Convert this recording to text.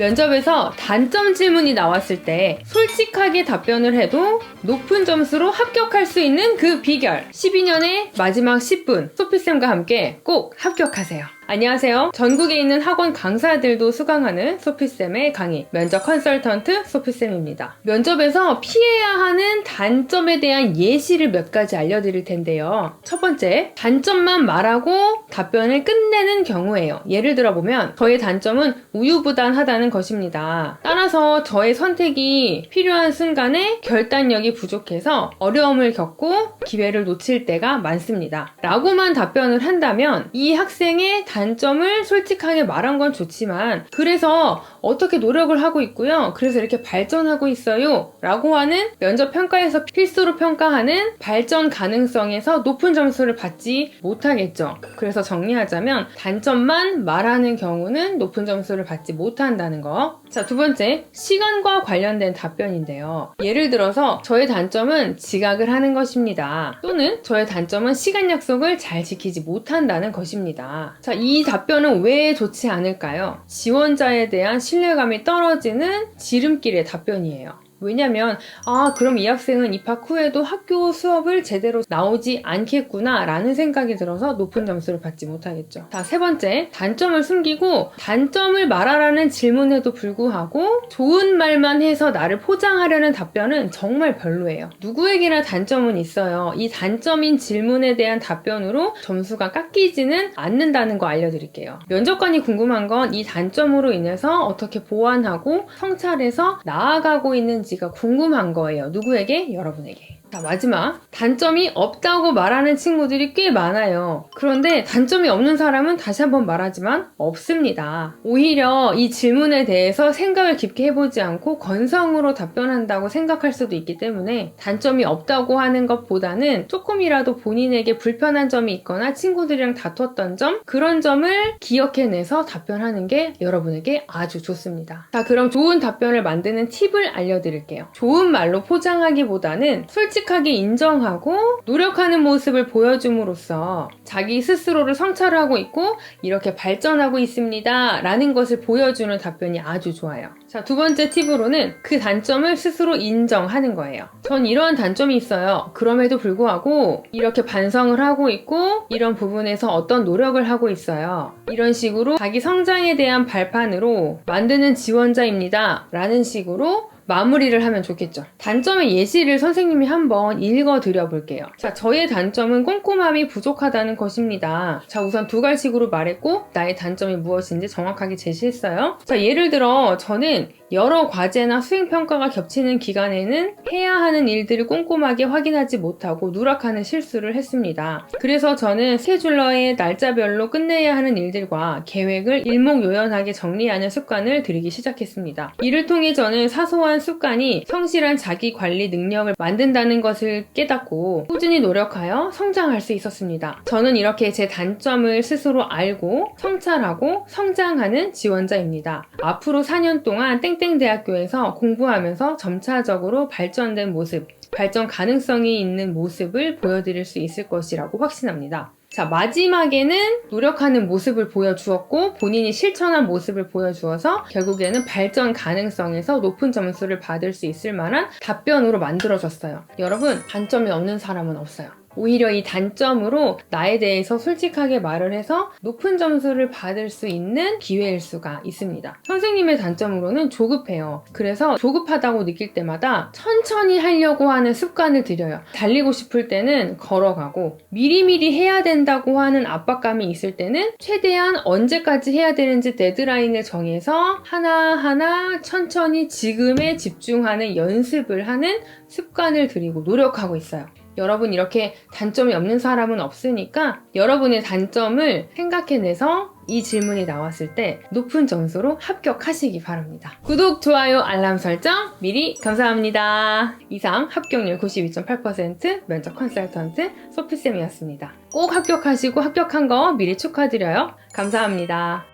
면접에서 단점 질문이 나왔을 때 솔직하게 답변을 해도 높은 점수로 합격할 수 있는 그 비결, 12년의 마지막 10분 소피쌤과 함께 꼭 합격하세요. 안녕하세요. 전국에 있는 학원 강사들도 수강하는 소피쌤의 강의, 면접 컨설턴트 소피쌤입니다. 면접에서 피해야 하는 단점에 대한 예시를 몇 가지 알려드릴 텐데요. 첫 번째, 단점만 말하고 답변을 끝내는 경우예요. 예를 들어보면 저의 단점은 우유부단하다는 것입니다. 따라서 저의 선택이 필요한 순간에 결단력이 부족해서 어려움을 겪고 기회를 놓칠 때가 많습니다. 라고만 답변을 한다면 이 학생의 단점을 솔직하게 말한 건 좋지만 그래서 어떻게 노력을 하고 있고요. 그래서 이렇게 발전하고 있어요. 라고 하는 면접 평가에서 필수로 평가하는 발전 가능성에서 높은 점수를 받지 못하겠죠. 그래서 정리하자면 단점만 말하는 경우는 높은 점수를 받지 못한다는 거. 자, 두 번째, 시간과 관련된 답변인데요. 예를 들어서 저의 단점은 지각을 하는 것입니다. 또는 저의 단점은 시간 약속을 잘 지키지 못한다는 것입니다. 자, 이 답변은 왜 좋지 않을까요? 지원자에 대한 신뢰감이 떨어지는 지름길의 답변이에요. 왜냐면 그럼 이 학생은 입학 후에도 학교 수업을 제대로 나오지 않겠구나 라는 생각이 들어서 높은 점수를 받지 못하겠죠. 자, 세 번째, 단점을 숨기고 단점을 말하라는 질문에도 불구하고 좋은 말만 해서 나를 포장하려는 답변은 정말 별로예요. 누구에게나 단점은 있어요. 이 단점인 질문에 대한 답변으로 점수가 깎이지는 않는다는 거 알려드릴게요. 면접관이 궁금한 건 이 단점으로 인해서 어떻게 보완하고 성찰해서 나아가고 있는지 가 궁금한 거예요. 누구에게? 여러분에게. 자, 마지막, 단점이 없다고 말하는 친구들이 꽤 많아요. 그런데 단점이 없는 사람은 다시 한번 말하지만 없습니다. 오히려 이 질문에 대해서 생각을 깊게 해보지 않고 건성으로 답변한다고 생각할 수도 있기 때문에 단점이 없다고 하는 것보다는 조금이라도 본인에게 불편한 점이 있거나 친구들이랑 다퉜던 점, 그런 점을 기억해내서 답변하는 게 여러분에게 아주 좋습니다. 자, 그럼 좋은 답변을 만드는 팁을 알려드릴게요. 좋은 말로 포장하기보다는 솔직하게 인정하고 노력하는 모습을 보여줌으로써 자기 스스로를 성찰하고 있고 이렇게 발전하고 있습니다 라는 것을 보여주는 답변이 아주 좋아요. 자, 두 번째 팁으로는 그 단점을 스스로 인정하는 거예요. 전 이러한 단점이 있어요. 그럼에도 불구하고 이렇게 반성을 하고 있고 이런 부분에서 어떤 노력을 하고 있어요. 이런 식으로 자기 성장에 대한 발판으로 만드는 지원자입니다 라는 식으로 마무리를 하면 좋겠죠. 단점의 예시를 선생님이 한번 읽어드려 볼게요. 자, 저의 단점은 꼼꼼함이 부족하다는 것입니다. 자, 우선 두 갈식으로 말했고 나의 단점이 무엇인지 정확하게 제시했어요. 자, 예를 들어 저는 여러 과제나 수행평가가 겹치는 기간에는 해야 하는 일들을 꼼꼼하게 확인하지 못하고 누락하는 실수를 했습니다. 그래서 저는 스케줄러에 날짜별로 끝내야 하는 일들과 계획을 일목요연하게 정리하는 습관을 들이기 시작했습니다. 이를 통해 저는 사소한 습관이 성실한 자기관리 능력을 만든다는 것을 깨닫고 꾸준히 노력하여 성장할 수 있었습니다. 저는 이렇게 제 단점을 스스로 알고 성찰하고 성장하는 지원자입니다. 앞으로 4년 동안 땡땡대학교에서 공부하면서 점차적으로 발전된 모습, 발전 가능성이 있는 모습을 보여드릴 수 있을 것이라고 확신합니다. 자, 마지막에는 노력하는 모습을 보여주었고 본인이 실천한 모습을 보여주어서 결국에는 발전 가능성에서 높은 점수를 받을 수 있을 만한 답변으로 만들어졌어요. 여러분, 단점이 없는 사람은 없어요. 오히려 이 단점으로 나에 대해서 솔직하게 말을 해서 높은 점수를 받을 수 있는 기회일 수가 있습니다. 선생님의 단점으로는 조급해요. 그래서 조급하다고 느낄 때마다 천천히 하려고 하는 습관을 들여요. 달리고 싶을 때는 걸어가고 미리미리 해야 된다고 하는 압박감이 있을 때는 최대한 언제까지 해야 되는지 데드라인을 정해서 하나하나 천천히 지금에 집중하는 연습을 하는 습관을 들이고 노력하고 있어요. 여러분, 이렇게 단점이 없는 사람은 없으니까 여러분의 단점을 생각해내서 이 질문이 나왔을 때 높은 점수로 합격하시기 바랍니다. 구독, 좋아요, 알람 설정 미리 감사합니다. 이상 합격률 92.8% 면접 컨설턴트 소피쌤이었습니다. 꼭 합격하시고 합격한 거 미리 축하드려요. 감사합니다.